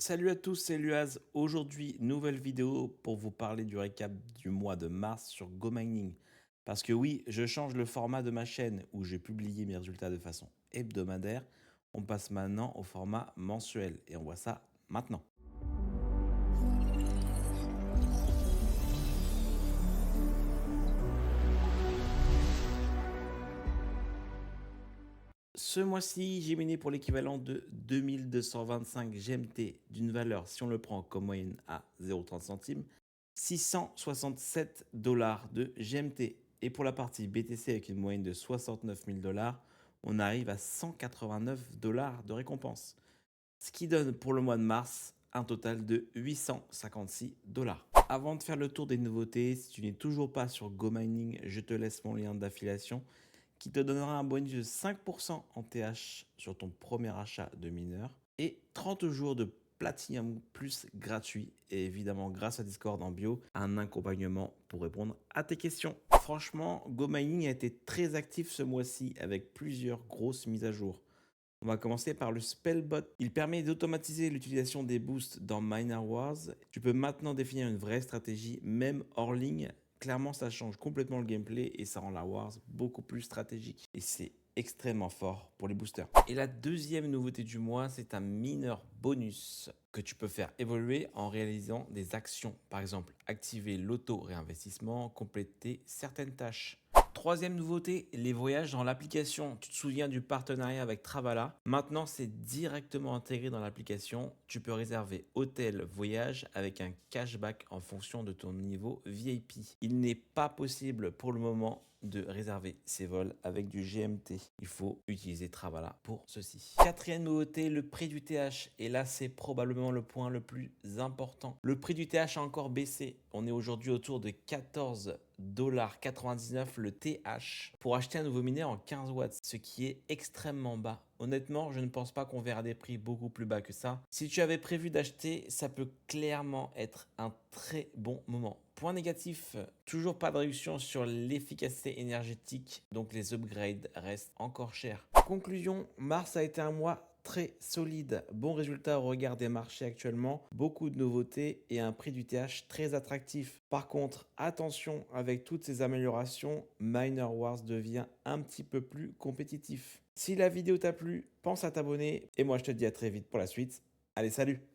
Salut à tous, c'est Luaz. Aujourd'hui, nouvelle vidéo pour vous parler du récap du mois de mars sur GoMining. Parce que oui, je change le format de ma chaîne où j'ai publié mes résultats de façon hebdomadaire. On passe maintenant au format mensuel et on voit ça maintenant. Ce mois-ci, j'ai miné pour l'équivalent de 2225 GMT d'une valeur, si on le prend comme moyenne à 0,30 centimes, 667 dollars de GMT. Et pour la partie BTC avec une moyenne de 69 000 dollars, on arrive à 189 dollars de récompense. Ce qui donne pour le mois de mars un total de 856 dollars. Avant de faire le tour des nouveautés, si tu n'es toujours pas sur GoMining, je te laisse mon lien d'affiliation qui te donnera un bonus de 5% en TH sur ton premier achat de mineur et 30 jours de Platinum Plus gratuit et évidemment grâce à Discord en bio, un accompagnement pour répondre à tes questions. Franchement, GoMining a été très actif ce mois-ci avec plusieurs grosses mises à jour. On va commencer par le Spellbot. Il permet d'automatiser l'utilisation des boosts dans Miner Wars. Tu peux maintenant définir une vraie stratégie, même hors ligne. Clairement, ça change complètement le gameplay et ça rend la Wars beaucoup plus stratégique. Et c'est extrêmement fort pour les boosters. Et la deuxième nouveauté du mois, c'est un mineur bonus que tu peux faire évoluer en réalisant des actions. Par exemple, activer l'auto-réinvestissement, compléter certaines tâches. Troisième nouveauté, les voyages dans l'application. Tu te souviens du partenariat avec Travala? Maintenant, c'est directement intégré dans l'application. Tu peux réserver hôtel, voyage avec un cashback en fonction de ton niveau VIP. Il n'est pas possible pour le moment de réserver ces vols avec du GMT. Il faut utiliser Travala pour ceci. Quatrième nouveauté, le prix du TH. Et là, c'est probablement le point le plus important. Le prix du TH a encore baissé. On est aujourd'hui autour de 14,99$ le TH pour acheter un nouveau mineur en 15 watts, ce qui est extrêmement bas. Honnêtement, je ne pense pas qu'on verra des prix beaucoup plus bas que ça. Si tu avais prévu d'acheter, ça peut clairement être un très bon moment. Point négatif, toujours pas de réduction sur l'efficacité énergétique, donc les upgrades restent encore chers. Conclusion, mars a été un mois très solide, bon résultat au regard des marchés actuellement, beaucoup de nouveautés et un prix du TH très attractif. Par contre, attention, avec toutes ces améliorations, Miner Wars devient un petit peu plus compétitif. Si la vidéo t'a plu, pense à t'abonner et moi je te dis à très vite pour la suite. Allez, salut!